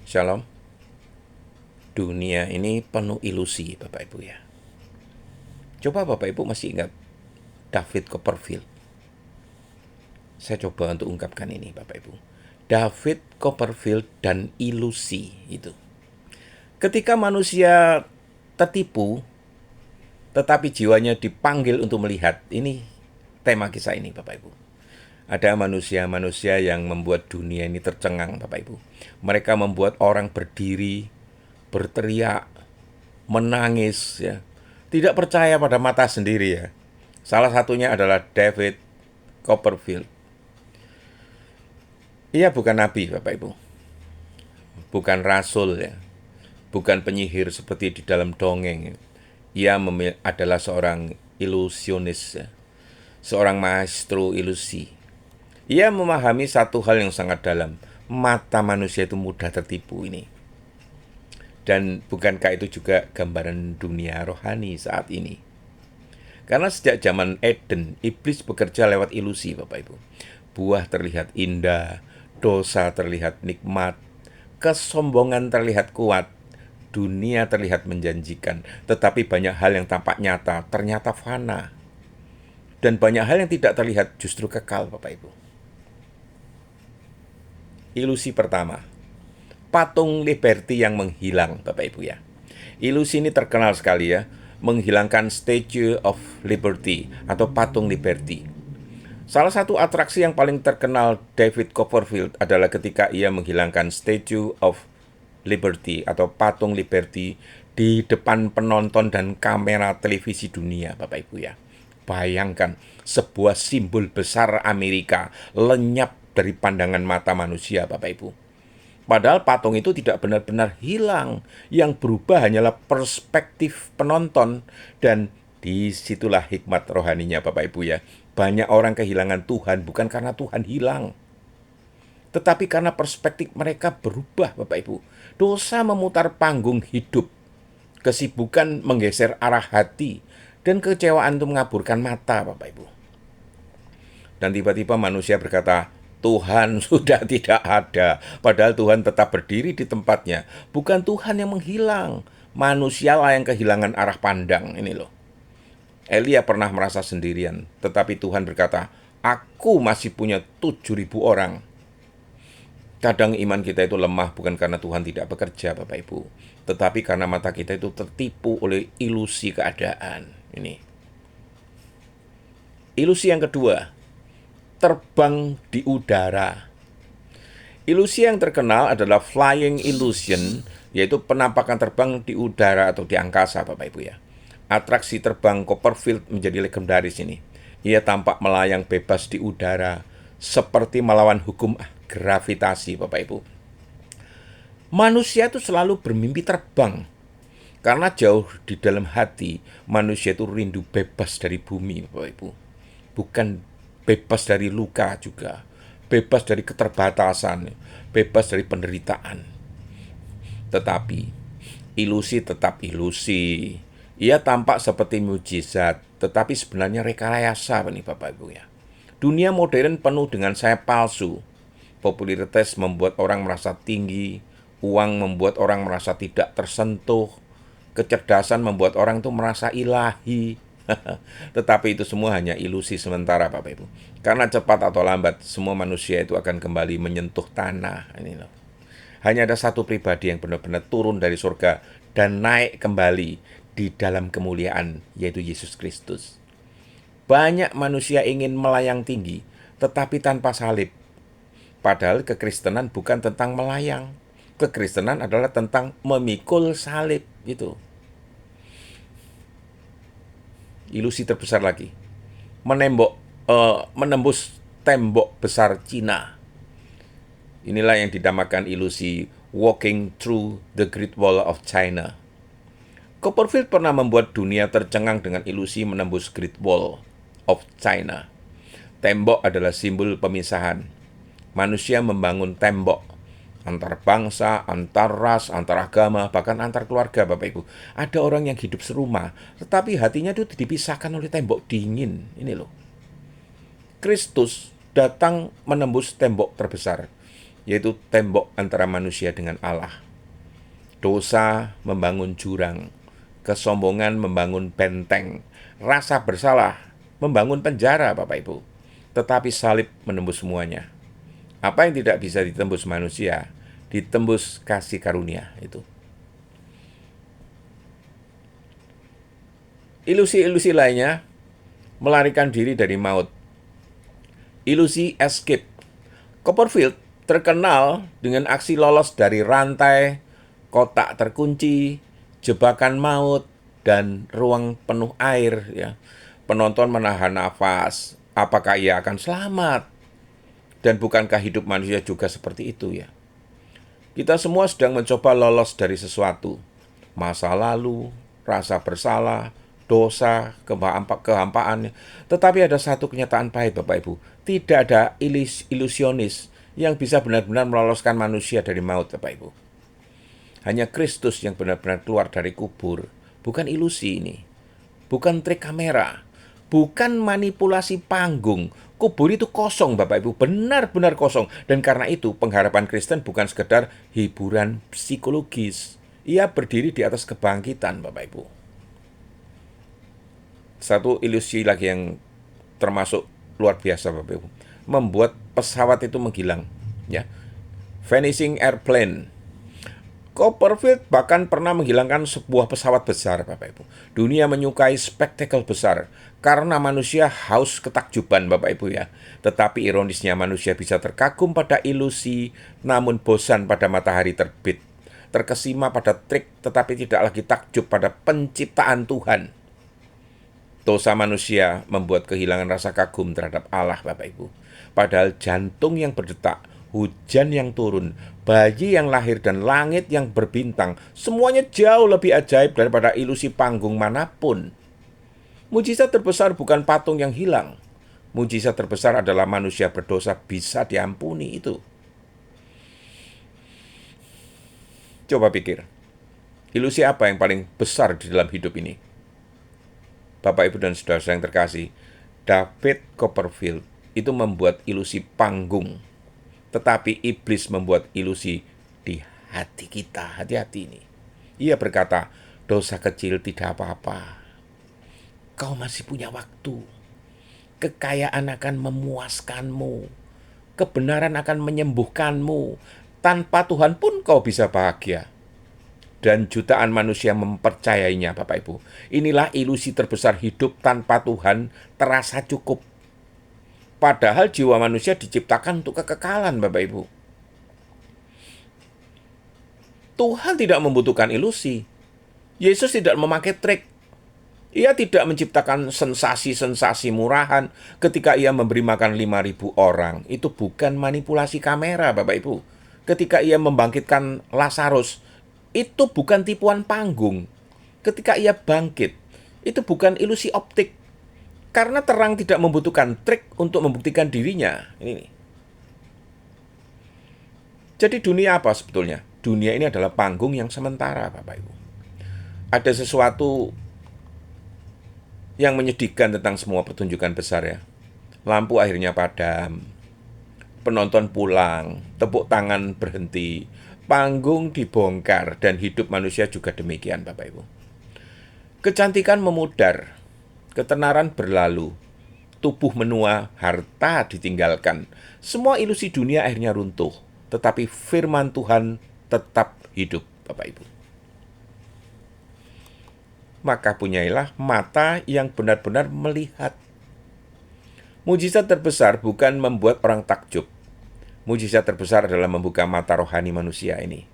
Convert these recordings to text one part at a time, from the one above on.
Shalom. Dunia ini penuh ilusi, Bapak Ibu ya. Coba Bapak Ibu masih ingat David Copperfield. Saya coba untuk ungkapkan ini, Bapak Ibu. David Copperfield dan ilusi itu. Ketika manusia tertipu, tetapi jiwanya dipanggil untuk melihat. Ini tema kisah ini, Bapak Ibu. Ada manusia-manusia yang membuat dunia ini tercengang, Bapak Ibu. Mereka membuat orang berdiri, berteriak, menangis, ya, tidak percaya pada mata sendiri, ya. Salah satunya adalah David Copperfield. Ia bukan nabi, Bapak Ibu, bukan rasul, ya, bukan penyihir seperti di dalam dongeng. Ia adalah seorang ilusionis, ya, seorang maestro ilusi. Ia memahami satu hal yang sangat dalam. Mata manusia itu mudah tertipu ini. Dan bukankah itu juga gambaran dunia rohani saat ini? Karena sejak zaman Eden, iblis bekerja lewat ilusi, Bapak Ibu. Buah terlihat indah, dosa terlihat nikmat, kesombongan terlihat kuat, dunia terlihat menjanjikan, tetapi banyak hal yang tampak nyata ternyata fana. Dan banyak hal yang tidak terlihat justru kekal, Bapak Ibu. Ilusi pertama, patung Liberty yang menghilang, Bapak Ibu ya. Ilusi ini terkenal sekali ya, menghilangkan Statue of Liberty atau patung Liberty. Salah satu atraksi yang paling terkenal David Copperfield adalah ketika ia menghilangkan Statue of Liberty atau patung Liberty di depan penonton dan kamera televisi dunia, Bapak Ibu ya. Bayangkan sebuah simbol besar Amerika lenyap dari pandangan mata manusia, Bapak Ibu. Padahal patung itu tidak benar-benar hilang. Yang berubah hanyalah perspektif penonton. Dan disitulah hikmat rohaninya, Bapak Ibu ya. Banyak orang kehilangan Tuhan bukan karena Tuhan hilang, tetapi karena perspektif mereka berubah, Bapak Ibu. Dosa memutar panggung hidup. Kesibukan menggeser arah hati. Dan kecewaan itu mengaburkan mata, Bapak Ibu. Dan tiba-tiba manusia berkata, Tuhan sudah tidak ada. Padahal Tuhan tetap berdiri di tempatnya. Bukan Tuhan yang menghilang. Manusialah yang kehilangan arah pandang. Ini loh. Elia pernah merasa sendirian. Tetapi Tuhan berkata, aku masih punya 7.000 orang. Kadang iman kita itu lemah bukan karena Tuhan tidak bekerja, Bapak Ibu. Tetapi karena mata kita itu tertipu oleh ilusi keadaan. Ini. Ilusi yang kedua, terbang di udara. Ilusi yang terkenal adalah flying illusion, yaitu penampakan terbang di udara atau di angkasa, Bapak Ibu ya. Atraksi terbang Copperfield menjadi legendaris ini. Ia tampak melayang bebas di udara, seperti melawan hukum gravitasi, Bapak Ibu. Manusia itu selalu bermimpi terbang, karena jauh di dalam hati, manusia itu rindu bebas dari bumi, Bapak Ibu. Bukan bebas dari luka juga, bebas dari keterbatasan, bebas dari penderitaan. Tetapi ilusi tetap ilusi. Ia tampak seperti mujizat, tetapi sebenarnya rekayasa nih Bapak Ibu ya. Dunia modern penuh dengan sayap palsu. Popularitas membuat orang merasa tinggi, uang membuat orang merasa tidak tersentuh, kecerdasan membuat orang itu merasa ilahi. Tetapi itu semua hanya ilusi sementara, Bapak Ibu. Karena cepat atau lambat, semua manusia itu akan kembali menyentuh tanah. Ini loh. Hanya ada satu pribadi yang benar-benar turun dari surga dan naik kembali di dalam kemuliaan, yaitu Yesus Kristus. Banyak manusia ingin melayang tinggi, tetapi tanpa salib. Padahal kekristenan bukan tentang melayang. Kekristenan adalah tentang memikul salib. Itu ilusi terbesar lagi, menembus tembok besar Cina. Inilah yang dinamakan ilusi walking through the Great Wall of China. Copperfield pernah membuat dunia tercengang dengan ilusi menembus Great Wall of China. Tembok adalah simbol pemisahan. Manusia membangun tembok antar bangsa, antar ras, antar agama, bahkan antar keluarga, Bapak Ibu. Ada orang yang hidup serumah, tetapi hatinya itu dipisahkan oleh tembok dingin. Ini loh. Kristus datang menembus tembok terbesar. yaitu tembok antara manusia dengan Allah. Dosa membangun jurang, kesombongan membangun benteng, rasa bersalah membangun penjara, Bapak Ibu. Tetapi salib menembus semuanya. Apa yang tidak bisa ditembus manusia, ditembus kasih karunia itu. Ilusi-ilusi lainnya melarikan diri dari maut. Ilusi escape. Copperfield terkenal dengan aksi lolos dari rantai, kotak terkunci, jebakan maut, dan ruang penuh air. Ya. Penonton menahan nafas. Apakah ia akan selamat? Dan bukankah hidup manusia juga seperti itu ya? Kita semua sedang mencoba lolos dari sesuatu. Masa lalu, rasa bersalah, dosa, kehampaan. Tetapi ada satu kenyataan pahit, Bapak Ibu. Tidak ada ilusionis yang bisa benar-benar meloloskan manusia dari maut, Bapak Ibu. Hanya Kristus yang benar-benar keluar dari kubur. Bukan ilusi ini. Bukan trik kamera. Bukan manipulasi panggung. Kubur itu kosong, Bapak Ibu. Benar-benar kosong. Dan karena itu, pengharapan Kristen bukan sekedar hiburan psikologis. Ia berdiri di atas kebangkitan, Bapak Ibu. Satu ilusi lagi yang termasuk luar biasa, Bapak Ibu. Membuat pesawat itu menghilang. Ya. Vanishing airplane. Copperfield bahkan pernah menghilangkan sebuah pesawat besar, Bapak Ibu. Dunia menyukai spektakel besar karena manusia haus ketakjuban, Bapak Ibu ya. Tetapi ironisnya manusia bisa terkagum pada ilusi, namun bosan pada matahari terbit. Terkesima pada trik, tetapi tidak lagi takjub pada penciptaan Tuhan. Dosa manusia membuat kehilangan rasa kagum terhadap Allah, Bapak Ibu. Padahal jantung yang berdetak, hujan yang turun, bayi yang lahir, dan langit yang berbintang, semuanya jauh lebih ajaib daripada ilusi panggung manapun. Mujizat terbesar bukan patung yang hilang. Mujizat terbesar adalah manusia berdosa bisa diampuni itu. Coba pikir, ilusi apa yang paling besar di dalam hidup ini? Bapak, Ibu, dan saudara yang terkasih, David Copperfield itu membuat ilusi panggung. Tetapi iblis membuat ilusi di hati kita. Hati-hati ini. Ia berkata, dosa kecil tidak apa-apa. Kau masih punya waktu. Kekayaan akan memuaskanmu. Kebenaran akan menyembuhkanmu. Tanpa Tuhan pun kau bisa bahagia. Dan jutaan manusia mempercayainya, Bapak Ibu. Inilah ilusi terbesar hidup tanpa Tuhan terasa cukup. Padahal jiwa manusia diciptakan untuk kekekalan, Bapak Ibu. Tuhan tidak membutuhkan ilusi. Yesus tidak memakai trik. Ia tidak menciptakan sensasi-sensasi murahan ketika ia memberi makan 5.000 orang. Itu bukan manipulasi kamera, Bapak Ibu. Ketika ia membangkitkan Lazarus, itu bukan tipuan panggung. Ketika ia bangkit, itu bukan ilusi optik. Karena terang tidak membutuhkan trik untuk membuktikan dirinya. Ini. Jadi dunia apa sebetulnya? Dunia ini adalah panggung yang sementara, Bapak Ibu. Ada sesuatu yang menyedihkan tentang semua pertunjukan besar ya. Lampu akhirnya padam. Penonton pulang, tepuk tangan berhenti, panggung dibongkar, dan hidup manusia juga demikian, Bapak Ibu. Kecantikan memudar, ketenaran berlalu, tubuh menua, harta ditinggalkan. Semua ilusi dunia akhirnya runtuh, tetapi firman Tuhan tetap hidup, Bapak Ibu. Maka punyailah mata yang benar-benar melihat. Mujizat terbesar bukan membuat orang takjub. Mujizat terbesar adalah membuka mata rohani manusia ini.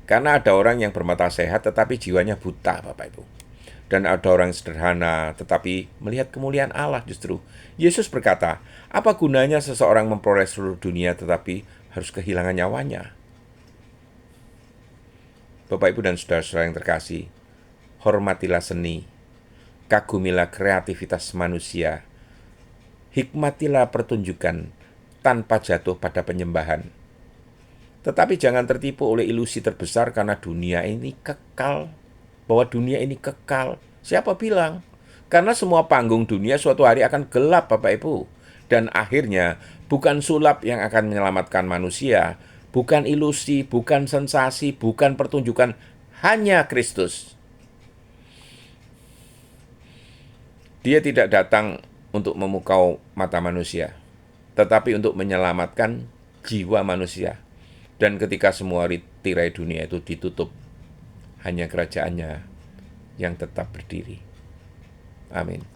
Karena ada orang yang bermata sehat tetapi jiwanya buta, Bapak Ibu. Dan ada orang yang sederhana tetapi melihat kemuliaan Allah justru. Yesus berkata, apa gunanya seseorang memperoleh seluruh dunia tetapi harus kehilangan nyawanya? Bapak, Ibu, dan saudara-saudara yang terkasih, hormatilah seni, kagumilah kreativitas manusia, hikmatilah pertunjukan, tanpa jatuh pada penyembahan. Tetapi jangan tertipu oleh ilusi terbesar karena dunia ini kekal. Bahwa dunia ini kekal. Siapa bilang? Karena semua panggung dunia suatu hari akan gelap, Bapak Ibu. Dan akhirnya bukan sulap yang akan menyelamatkan manusia, bukan ilusi, bukan sensasi, bukan pertunjukan, hanya Kristus. Dia tidak datang untuk memukau mata manusia, tetapi untuk menyelamatkan jiwa manusia. Dan ketika semua tirai dunia itu ditutup, hanya kerajaannya yang tetap berdiri. Amin.